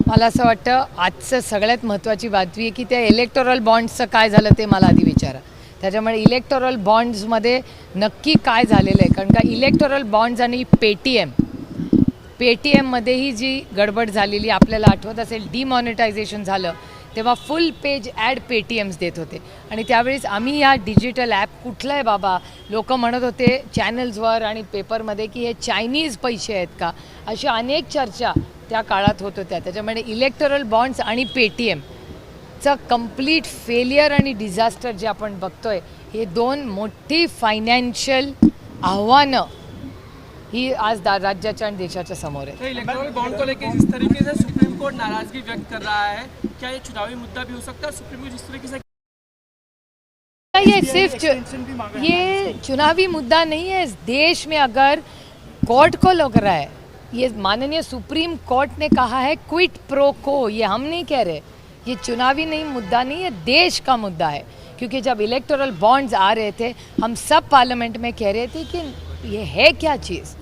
मला असं वाटतं आजचं सगळ्यात महत्त्वाची बातमी आहे की त्या इलेक्टोरल बॉन्ड्सचं काय झालं ते मला आधी विचारा. त्याच्यामुळे इलेक्टोरल बॉन्ड्समध्ये नक्की काय झालेलं आहे, कारण का इलेक्टोरल बॉन्ड्स आणि पेटीएममध्येही जी गडबड झालेली आपल्याला आठवत असेल, डिमॉनिटायझेशन झालं तेव्हा फुल पेज ॲड पेटीएम्स देत होते आणि त्यावेळेस आम्ही या डिजिटल ॲप कुठलं आहे बाबा, लोक म्हणत होते चॅनल्सवर आणि पेपरमध्ये की हे चायनीज पैसे आहेत का, अशा अनेक चर्चा त्या काळात होत होत्या. त्याच्यामुळे इलेक्टोरल बॉन्ड्स आणि पेटीएमचं कम्प्लीट फेलियर आणि डिझास्टर जे आपण बघतोय, हे दोन मोठी फायनान्शियल आव्हानं ही आज राज्याच्या आणि देशाच्या समोर आहे. इलेक्टोरल बॉन्ड को लेकर जिस तरीके से सुप्रीम कोर्ट नाराजगी व्यक्त कर रहा है, क्या ये चुनावी मुद्दा भी हो सकता है? सुप्रीम कोर्ट जिस तरीके से ये सिर्फ ये चुनावी मुद्दा नहीं है. इस देश में अगर कोर्ट को लग रहा है, ये माननीय सुप्रीम कोर्ट ने कहा है क्विट प्रो को, ये हम नहीं कह रहे, ये चुनावी नहीं मुद्दा नहीं है, देश का मुद्दा है. क्योंकि जब इलेक्टोरल बॉन्ड्स आ रहे थे हम सब पार्लियामेंट में कह रहे थे कि ये है क्या चीज़,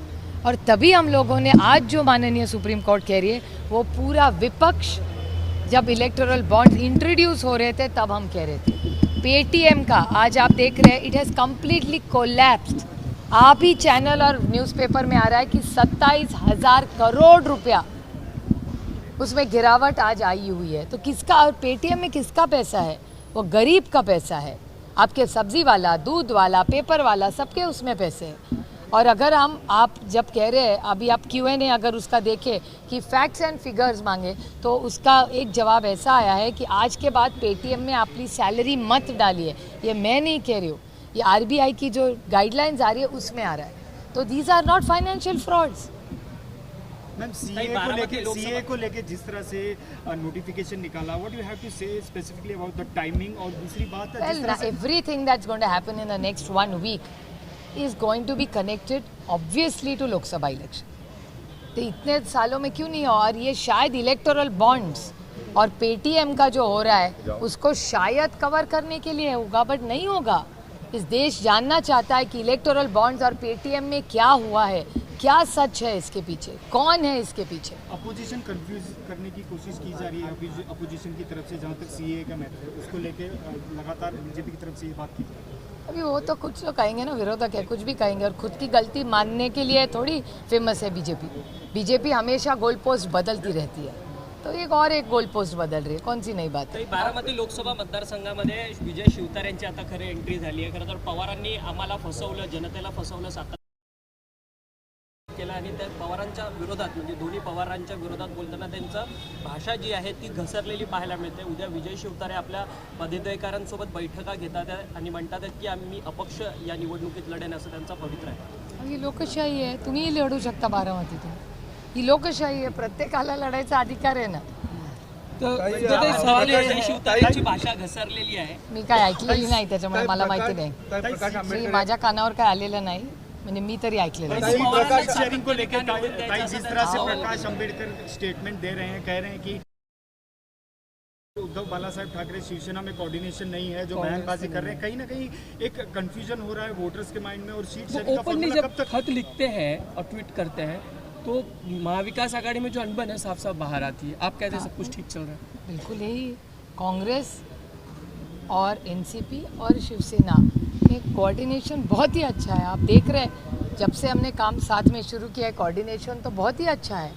और तभी हम लोगों ने आज जो माननीय सुप्रीम कोर्ट कह रही है वो पूरा विपक्ष जब इलेक्टोरल बॉन्ड्स इंट्रोड्यूस हो रहे थे तब हम कह रहे थे. पेटीएम का आज आप देख रहे हैं इट हैज़ कम्प्लीटली कोलैप्स्ड. आप ही चैनल और न्यूज़पेपर में आ रहा है कि 27,000 करोड़ रुपया उसमें गिरावट आज आई हुई है. तो किसका, और पेटीएम में किसका पैसा है? वो गरीब का पैसा है. आपके सब्जी वाला, दूध वाला, पेपर वाला, सबके उसमें पैसे हैं. और अगर आप जब कह रहे हैं, अभी आप Q&A अगर उसका देखें कि फैक्ट्स एंड फिगर्स मांगे, तो उसका एक जवाब ऐसा आया है कि आज के बाद पेटीएम में अपनी सैलरी मत डालिए. ये मैं नहीं कह रही हूँ, ये RBI की जो गाइडलाइंस आ रही है उसमें आ रहा है. तो these are not financial frauds. Ma'am, CA को लेके जिस तरह से नोटिफिकेशन निकाला, what you have to say specifically about the timing, और दूसरी बात everything that's going to happen in the next 1 week is going to be connected obviously to Lok Sabha election. तो इतने सालों में क्यों नहीं हो, और ये शायद इलेक्टोरल बॉन्ड्स और पेटीएम का जो हो रहा है उसको शायद कवर करने के लिए होगा, बट नहीं होगा. इस देश जानना चाहता है कि इलेक्टोरल बॉन्ड्स और पेटीएम में क्या हुआ है, क्या सच है इसके पीछे, कौन है इसके पीछे. अपोजिशन कंफ्यूज करने की कोशिश की जा रही है अपोजिशन की तरफ से, जहाँ तक सीए का मैटर है उसको लेके लगातार बीजेपी की तरफ से ये बात की जा रही है. अभी वो तो कुछ तो कहेंगे ना, विरोधक है, कुछ भी कहेंगे, और खुद की गलती मानने के लिए थोड़ी फेमस है बीजेपी हमेशा गोल पोस्ट बदलती रहती है. तो एक गोल पोस्ट बदल रही है, कौन सी नई बात है. बारामती लोकसभा मतदारसंघामध्ये विजय शिवतारे यांची आता खरी एंट्री झाली आहे. खरं तर पवारांनी आम्हाला फसवलं, जनतेला फसवलं, सातारा केला, आणि त्या पवारांच्या विरोधात, म्हणजे दोन्ही पवारांच्या विरोधात बोलताना त्यांचं भाषा जी आहे ती घसरलेली पाहायला मिळते. उद्या विजय शिवतारे आपल्या पदाधिकाऱ्यांसोबत बैठका घेतात आणि म्हणतात की आम्ही अपक्ष या निवडणुकीत लढेन, असं त्यांचा पवित्रा आहे. ही लोकशाही आहे, तुम्हीही लढू शकता बारामतीतून. ही लोकशाही आहे, प्रत्येकाला लढायचा अधिकार आहे ना. शिवतारेंची भाषा घसरलेली आहे. मी काय ऐकलेली नाही, त्याच्यामुळे मला माहिती नाही. माझ्या कानावर काय आलेलं नाही, म्हणजे मी तरी ऐकलेलं नाही. प्रकाश शेयरिंग को लेकर जिस तरह से प्रकाश अंबेडकर स्टेटमेंट दे रहे हैं, कह रहे हैं कि उद्धव बाला साहब ठाकरे शिवसेना में कोऑर्डिनेशन नहीं है, जो बयानबाजी कर रहे हैं, कहीं ना कहीं एक कंफ्यूजन हो रहा है वोटर्स के माइंड में. और सीट शेयरिंग का ओपनली जब खत लिखते हैं और ट्वीट करते हैं तो महाविकास आघाड़ी में जो अनबन है साफ साफ बाहर आती है. आप कहते हैं सब कुछ ठीक चल रहा है? बिल्कुल यही कांग्रेस और एनसीपी और शिवसेना में कोऑर्डिनेशन बहुत ही अच्छा है. आप देख रहे हैं जब से हमने काम साथ में शुरू किया है, कोऑर्डिनेशन तो बहुत ही अच्छा है.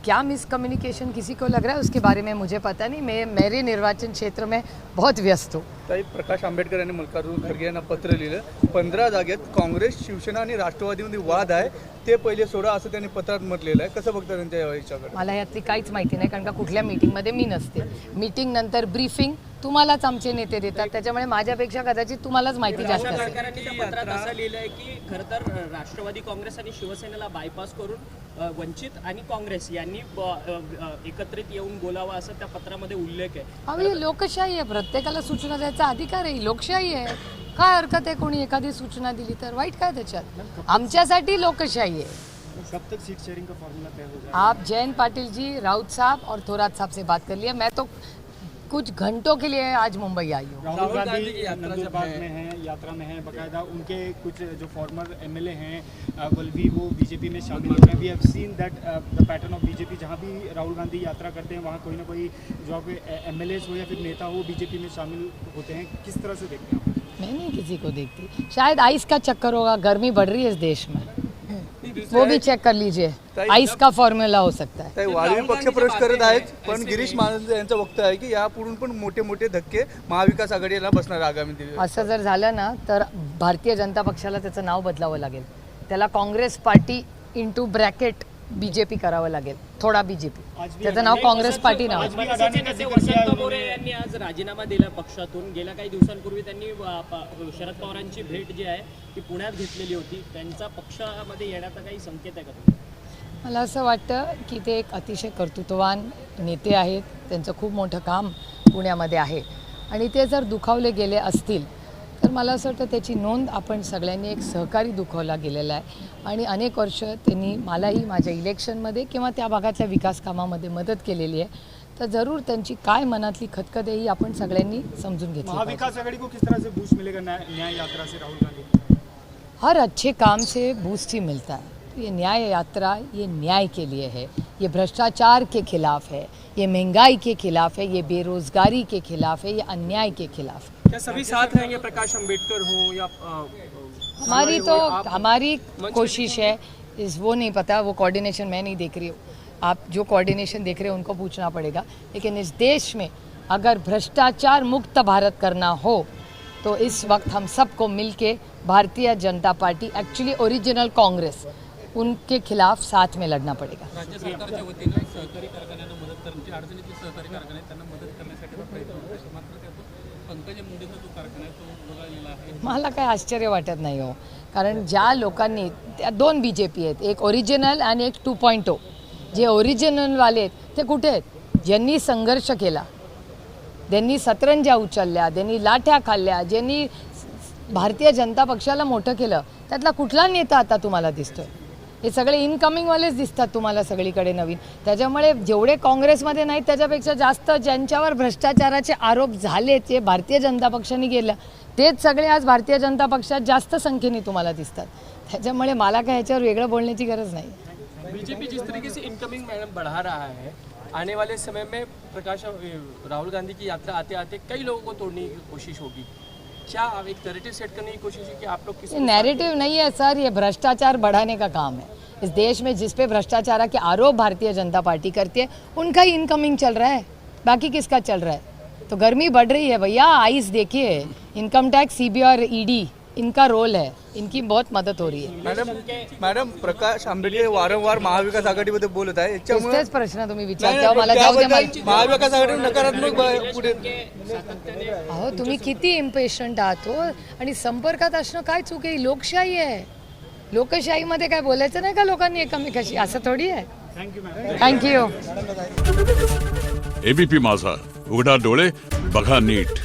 क्या मिसकम्युनिकेशन किसी को लग रहा है उसके बारे में मुझे पता नहीं, मैं मेरे निर्वाचन क्षेत्र में बहुत व्यस्त हूँ. ताई, प्रकाश आंबेडकर यांनी मल्लिकार्जुन खरगे यांना पत्र लिहिलं. 15 जागेत काँग्रेस, शिवसेना आणि राष्ट्रवादीमध्ये वाद आहे, ते पहिले सोडा, असं त्यांनी पत्रात म्हटलेलं आहे. कसं बघता त्यांच्या याच्याकडे? मला यातली काहीच माहिती नाही, कारण का कुठल्या मीटिंगमध्ये मी नसते. मीटिंग नंतर ब्रीफिंग तुम्हालाच आमचे नेते देतात, त्याच्यामुळे माझ्यापेक्षा कदाचित तुम्हालाच माहिती जास्त असेल. सरकारने त्या पत्रात असं लिहिलंय की खरं तर राष्ट्रवादी काँग्रेस आणि शिवसेनेला बायपास करून वंचित आणि काँग्रेस यांनी एकत्रित येऊन बोलावं, असं त्या पत्रामध्ये उल्लेख आहे. अहो, ही लोकशाही आहे, प्रत्येकाला सूचना द्यायचा अधिकार आहे. लोकशाही आहे, काय हरकत आहे कोणी एखादी सूचना दिली तर? वाईट काय त्याच्यात? आमच्यासाठी लोकशाही आहे. कब तक सीट शेयरिंग का फॉर्मूला तय हो जाएगा? आप जयंत पाटिल जी, राउत साहब और थोरात साहब से बात कर लिए. मैं तो कुछ घंटों के लिए आज मुंबई आई हूँ। राहुल गांधी नंदुरबार में हैं, यात्रा में हैं, बकायदा उनके कुछ जो फॉर्मर एमएलए हैं बल्कि वो बीजेपी में शामिल हो रहे हैं। We have seen that the pattern of BJP, जहाँ भी राहुल गांधी यात्रा करते हैं वहाँ कोई ना कोई जो आपके एमएलए हो या फिर नेता हो बीजेपी में शामिल होते हैं। किस तरह से देखते हैं आप? मैं नहीं किसी को देखती, शायद आइस का चक्कर होगा, गर्मी बढ़ रही है इस देश में, वो भी चेक कर लीजिए, आइस का फॉर्म्युला हो सकता है। वाढीव पक्ष प्रवेश करत आहेत, पण गिरीश महाजन यांचं वक्तव्य आहे की यापुढून पण मोठे मोठे धक्के महाविकास आघाडीला बसणार आगामी दिवस. असं जर झालं ना तर भारतीय जनता पक्षाला त्याचं नाव बदलावं लागेल, त्याला Congress party into bracket BJP करावं लागेल, थोडा बीजेपी, त्याचं नाव काँग्रेस पार्टी नाव. काँग्रेसचे नेते वसंत मोरे यांनी आज राजीनामा दिला पक्षातून. गेल्या काही दिवसांपूर्वी त्यांनी शरद पवारांची भेट जी आहे ती पुण्यात घेतलेली होती. त्यांचा पक्षामध्ये येण्याचा काही संकेत आहे का तुम्हाला? मला असं वाटतं की ते एक अतिशय कर्तृत्ववान नेते आहेत, त्यांचं खूप मोठं काम पुण्यामध्ये आहे आणि ते जर दुखावले गेले असतील तर मला असं वाटतं त्याची नोंद आपण सगळ्यांनी, एक सहकारी दुखावला गेलेला आहे आणि अनेक वर्ष त्यांनी मलाही माझ्या इलेक्शनमध्ये किंवा त्या भागातल्या विकास कामामध्ये मदत केलेली आहे. तर जरूर त्यांची काय मनातली खतखत आहे ही आपण सगळ्यांनी समजून घेतली. महाविकास आघाड़ी को किस तरह से बूस्ट मिलेगा न्याय यात्रा से राहुल गांधी? हर अच्छे काम से बूस्ट ही मिलता है. ये न्याय यात्रा ये न्याय के लिए है, ये भ्रष्टाचार के खिलाफ है, ये महंगाई के खिलाफ है, ये बेरोजगारी के खिलाफ है, ये अन्याय के खिलाफ है. क्या सभी साथ रहेंगे, प्रकाश अंबेडकर हो या हमारी कोशिश है, इस वो नहीं पता, वो कोऑर्डिनेशन मैं नहीं देख रही हूँ, आप जो कोऑर्डिनेशन देख रहे हो उनको पूछना पड़ेगा. लेकिन इस देश में अगर भ्रष्टाचार मुक्त भारत करना हो तो इस वक्त हम सबको मिलके Bharatiya Janata party, actually original Congress, उनके खिलाफ साथ में लड़ना पड़ेगा. राज्य सरकारच्या वतीने सहकारी कारखान्यांना मदत करण्याची, अडचणीतील सहकारी कारखाने आहेत त्यांना मदत करण्यासाठी प्रयत्न होत आहे. मात्र त्यातून पंकजा मुंडेचा जो कारखाना आहे तो वगळलेला आहे. मला काय आश्चर्य वाटत नाही हो, कारण ज्या लोकांनी, त्या दोन बीजेपी आहेत, एक ओरिजिनल आणि एक 2.0. जे ओरिजिनलवाले आहेत ते कुठे आहेत? ज्यांनी संघर्ष केला, ज्यांनी सतरंजा उचलल्या, ज्यांनी लाठ्या खाल्ल्या, ज्यांनी भारतीय जनता पक्षाला मोठं केलं, त्यातला कुठला नेता आता तुम्हाला दिसतोय? हे सगळे इनकमिंगवालेच दिसतात तुम्हाला सगळीकडे नवीन. त्याच्यामुळे जेवढे काँग्रेसमध्ये नाहीत त्याच्यापेक्षा जास्त ज्यांच्यावर भ्रष्टाचाराचे आरोप झाले ते भारतीय जनता पक्षाने केलं, तेच सगळे आज भारतीय जनता पक्षात जास्त संख्येने तुम्हाला दिसतात. त्याच्यामुळे मला काय ह्याच्यावर वेगळं बोलण्याची गरज नाही. बीजेपी जिस तरीके से इनकमिंग मैडम बढ़ा रहा है, आने वाले समय में राहुल गांधी की यात्रा आते आते कई लोगों को तोड़ने की कोशिश होगी. क्या एक नैरेटिव सेट करने की कोशिश है कि आप लोग किसी नैरेटिव नहीं है सर, ये भ्रष्टाचार बढ़ाने का काम है. इस देश में जिस पे भ्रष्टाचार के आरोप भारतीय जनता पार्टी करती है उनका ही इनकमिंग चल रहा है, बाकी किसका चल रहा है? तो गर्मी बढ़ रही है भैया, आइस देखिए, इनकम टैक्स, सीबीआई और ईडी, इनका रोल है, इनकी बहुत मदद हो रही है. मॅडम प्रकाश आंबेडकर वारंवार महाविकास आघाडीमध्ये बोलत आहे, याच्यामुळे तेच प्रश्न तुम्ही विचारता, मला जाऊ दे. महाविकास आघाडी नकारात्मक पुढे. अहो तुम्ही किती इम्पेशंट आहात हो, आणि संपर्कात असणं काय चूक आहे? लोकशाही आहे, लोकशाहीमध्ये काय बोलायचं नाही का लोकांनी एकमेकाशी? असं थोडी आहे. थँक्यू. एबीपी माझा, उघडा डोळे बघा नीट.